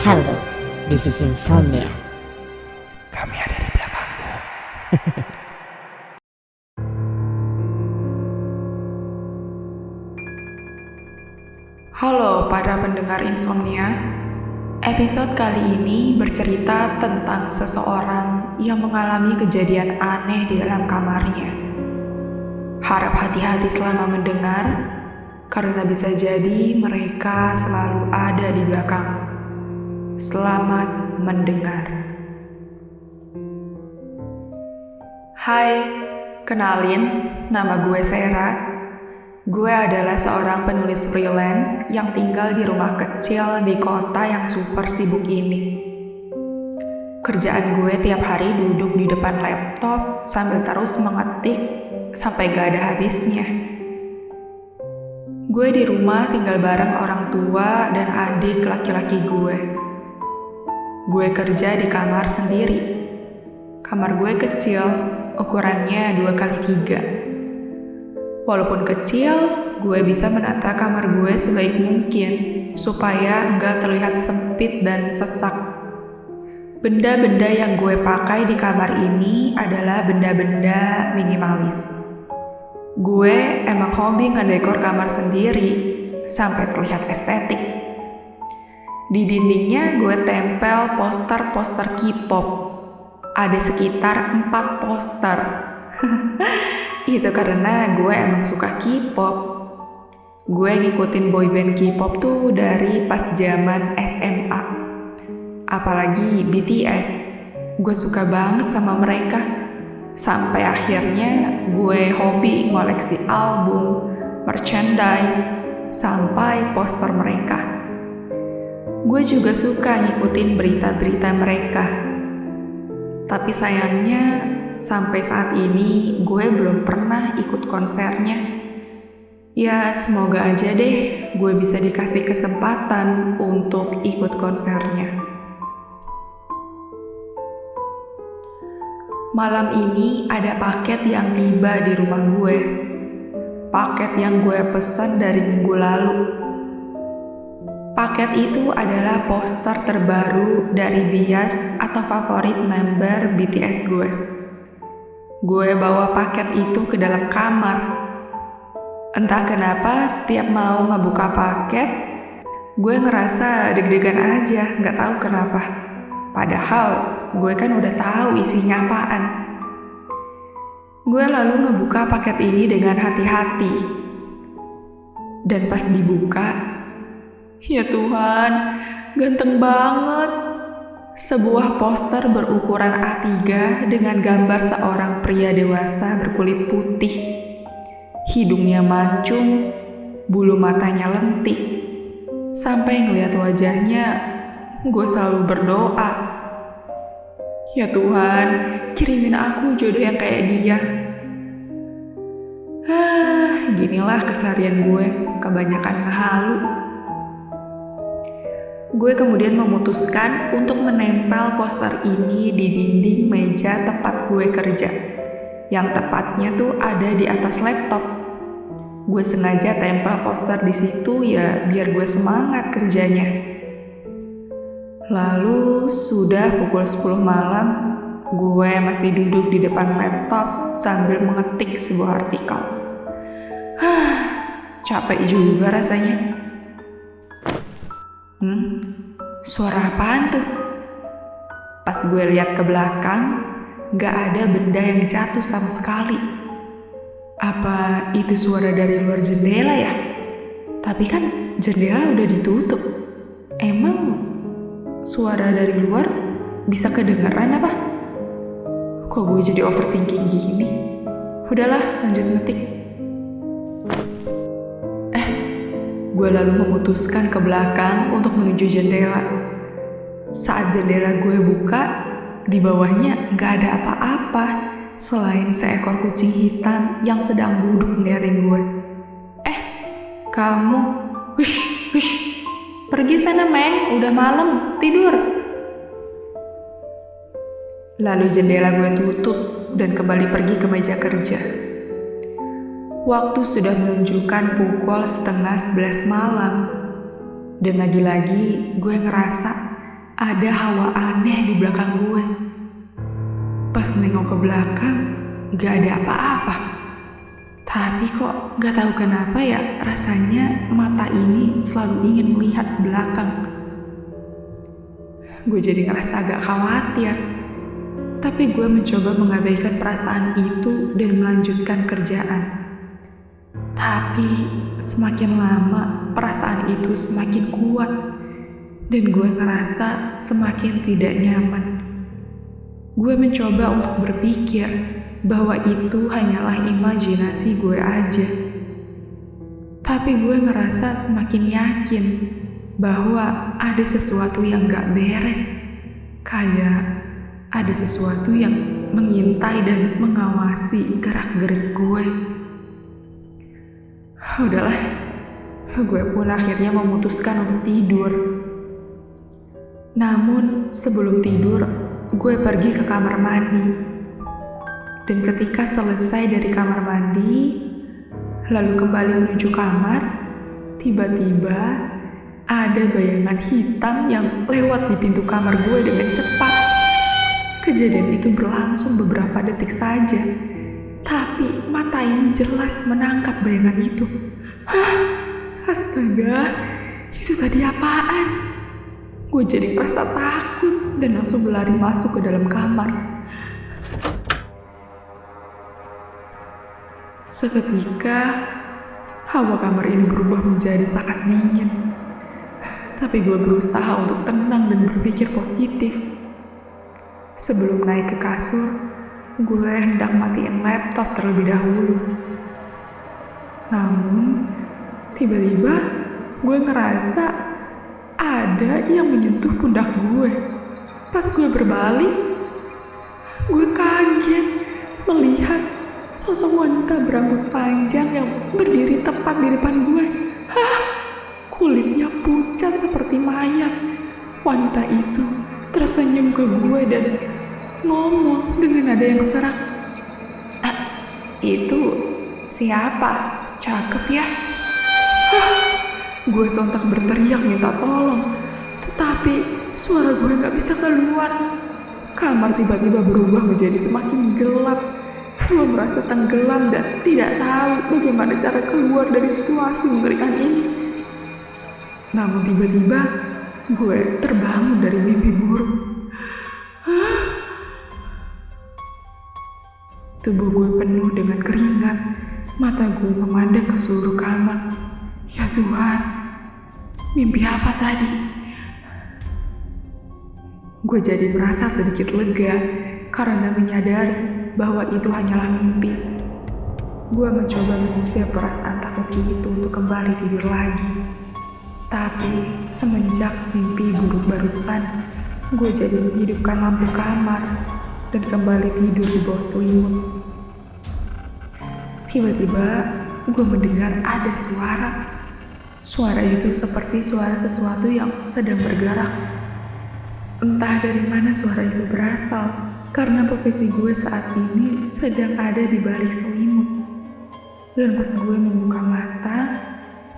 Hello, this is Insomnia. Kami ada di belakangmu. Halo para pendengar Insomnia. Episode kali ini bercerita tentang seseorang yang mengalami kejadian aneh di dalam kamarnya. Harap hati-hati selama mendengar, karena bisa jadi mereka selalu ada di belakang. Selamat mendengar. Hai, kenalin, nama gue Sarah. Gue adalah seorang penulis freelance yang tinggal di rumah kecil di kota yang super sibuk ini. Kerjaan gue tiap hari duduk di depan laptop sambil terus mengetik sampai gak ada habisnya. Gue di rumah tinggal bareng orang tua dan adik laki-laki gue. Gue kerja di kamar sendiri. Kamar gue kecil, ukurannya 2x3. Walaupun kecil, gue bisa menata kamar gue sebaik mungkin supaya nggak terlihat sempit dan sesak. Benda-benda yang gue pakai di kamar ini adalah benda-benda minimalis. Gue emang hobi ngedekor kamar sendiri sampai terlihat estetik. Di dindingnya gue tempel poster-poster K-pop. Ada sekitar 4 poster. Itu karena gue emang suka K-pop. Gue ngikutin boyband K-pop tuh dari pas zaman SMA. Apalagi BTS. Gue suka banget sama mereka. Sampai akhirnya gue hobi ngoleksi album, merchandise, sampai poster mereka. Gue juga suka ngikutin berita-berita mereka. Tapi sayangnya sampai saat ini gue belum pernah ikut konsernya. Ya semoga aja deh gue bisa dikasih kesempatan untuk ikut konsernya. Malam ini ada paket yang tiba di rumah gue. Paket yang gue pesan dari minggu lalu. Paket itu adalah poster terbaru dari bias atau favorit member BTS gue. Gue bawa paket itu ke dalam kamar. Entah kenapa setiap mau ngebuka paket, gue ngerasa deg-degan aja, gak tahu kenapa. Padahal gue kan udah tahu isinya apaan. Gue lalu ngebuka paket ini dengan hati-hati. Dan pas dibuka, ya Tuhan, ganteng banget. Sebuah poster berukuran A3 dengan gambar seorang pria dewasa berkulit putih. Hidungnya mancung, bulu matanya lentik. Sampai ngeliat wajahnya, gue selalu berdoa. Ya Tuhan, kirimin aku jodoh yang kayak dia. Ginilah keseharian gue, kebanyakan ngehalu. Gue kemudian memutuskan untuk menempel poster ini di dinding meja tempat gue kerja. Yang tepatnya tuh ada di atas laptop. Gue sengaja tempel poster di situ ya biar gue semangat kerjanya. Lalu sudah pukul 10 malam, gue masih duduk di depan laptop sambil mengetik sebuah artikel. Capek juga rasanya. Suara apaan tuh? Pas gue lihat ke belakang, gak ada benda yang jatuh sama sekali. Apa itu suara dari luar jendela ya? Tapi kan jendela udah ditutup. Emang suara dari luar bisa kedengeran apa? Kok gue jadi overthinking gini? Udahlah, lanjut ngetik. Gue lalu memutuskan ke belakang untuk menuju jendela. Saat jendela gue buka, di bawahnya gak ada apa-apa selain seekor kucing hitam yang sedang duduk ngeliatin gue. Kamu, hush, pergi sana Meng, udah malam, tidur. Lalu jendela gue tutup dan kembali pergi ke meja kerja. Waktu sudah menunjukkan pukul 10:30 malam. Dan lagi-lagi gue ngerasa ada hawa aneh di belakang gue. Pas nengok ke belakang, gak ada apa-apa. Tapi kok gak tahu kenapa ya, rasanya mata ini selalu ingin melihat ke belakang. Gue jadi ngerasa agak khawatir. Tapi gue mencoba mengabaikan perasaan itu dan melanjutkan kerjaan. Tapi semakin lama, perasaan itu semakin kuat. Dan gue ngerasa semakin tidak nyaman. Gue mencoba untuk berpikir bahwa itu hanyalah imajinasi gue aja. Tapi gue ngerasa semakin yakin bahwa ada sesuatu yang gak beres. Kayak ada sesuatu yang mengintai dan mengawasi gerak-gerik gue. Udahlah, gue pun akhirnya memutuskan untuk tidur. Namun sebelum tidur, gue pergi ke kamar mandi. Dan ketika selesai dari kamar mandi, lalu kembali menuju kamar, tiba-tiba ada bayangan hitam yang lewat di pintu kamar gue dengan cepat. Kejadian itu berlangsung beberapa detik saja, tapi mata ini jelas menangkap bayangan itu. Hah? Astaga, itu tadi apaan? Gue jadi merasa takut dan langsung berlari masuk ke dalam kamar. Seketika, hawa kamar ini berubah menjadi sangat dingin. Tapi gue berusaha untuk tenang dan berpikir positif. Sebelum naik ke kasur, gue hendak matiin laptop terlebih dahulu. Namun, tiba-tiba gue ngerasa ada yang menyentuh pundak gue. Pas gue berbalik, gue kaget melihat sosok wanita berambut panjang yang berdiri tepat di depan gue. Hah? Kulitnya pucat seperti mayat. Wanita itu tersenyum ke gue dan ngomong dengan nada yang serak. Itu siapa? Cakep ya? Hah? Gue sontak berteriak minta tolong. Tetapi suara gue gak bisa keluar. Kamar tiba-tiba berubah menjadi semakin gelap. Gue merasa tenggelam dan tidak tahu bagaimana cara keluar dari situasi mengerikan ini. Namun tiba-tiba gue terbangun dari mimpi buruk. Tubuh gue penuh dengan keringat. Mata gue memandang ke seluruh kamar. Ya Tuhan, mimpi apa tadi? Gue jadi merasa sedikit lega karena menyadari bahwa itu hanyalah mimpi. Gue mencoba mengusir perasaan takut itu untuk kembali tidur lagi. Tapi semenjak mimpi buruk barusan, gue jadi menghidupkan lampu kamar dan kembali tidur di bawah selimut. Tiba-tiba gue mendengar ada suara. Suara itu seperti suara sesuatu yang sedang bergerak. Entah dari mana suara itu berasal, karena posisi gue saat ini sedang ada di balik selimut. Dan pas gue membuka mata,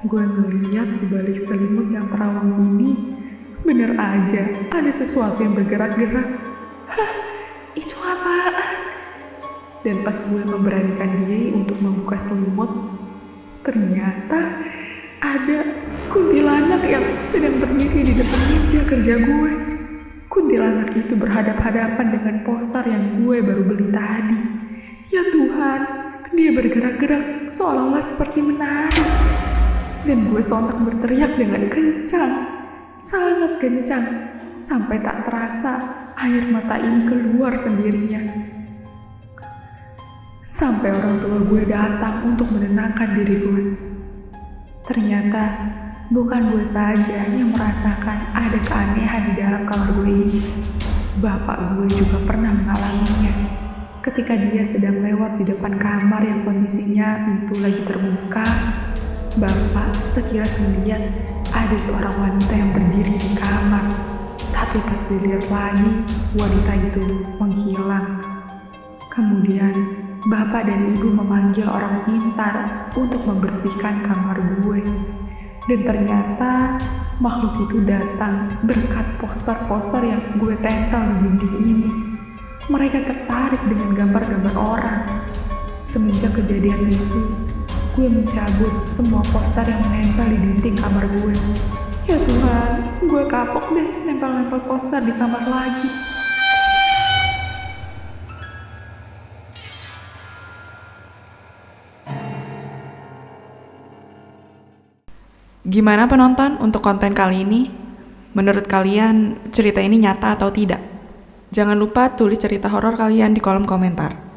gue ngeliat di balik selimut yang terawang ini, bener aja ada sesuatu yang bergerak-gerak. Hah, itu apaan? Dan pas gue memberanikan diri untuk membuka selimut, ternyata ada kuntilanak yang sedang berdiri di depan meja kerja gue. Kuntilanak itu berhadap-hadapan dengan poster yang gue baru beli tadi. Ya Tuhan, dia bergerak-gerak seolah-olah seperti menari. Dan gue sontak berteriak dengan kencang, sangat kencang, sampai tak terasa air mata ini keluar sendirinya. Sampai orang tua gue datang untuk menenangkan diri gue. Ternyata bukan gue saja yang merasakan ada keanehan di dalam kamar gue ini. Bapak gue juga pernah mengalaminya ketika dia sedang lewat di depan kamar yang kondisinya pintu lagi terbuka. Bapak sekilas melihat ada seorang wanita yang berdiri di kamar. Tapi pas dilihat lagi, wanita itu menghilang. Kemudian Bapak dan Ibu memanggil orang pintar untuk membersihkan kamar gue. Dan ternyata makhluk itu datang berkat poster-poster yang gue tempel di dinding ini. Mereka tertarik dengan gambar-gambar orang. Semenjak kejadian itu, gue mencabut semua poster yang menempel di dinding kamar gue. Ya Tuhan, gue kapok deh nempel-nempel poster di kamar lagi. Gimana penonton untuk konten kali ini? Menurut kalian cerita ini nyata atau tidak? Jangan lupa tulis cerita horor kalian di kolom komentar.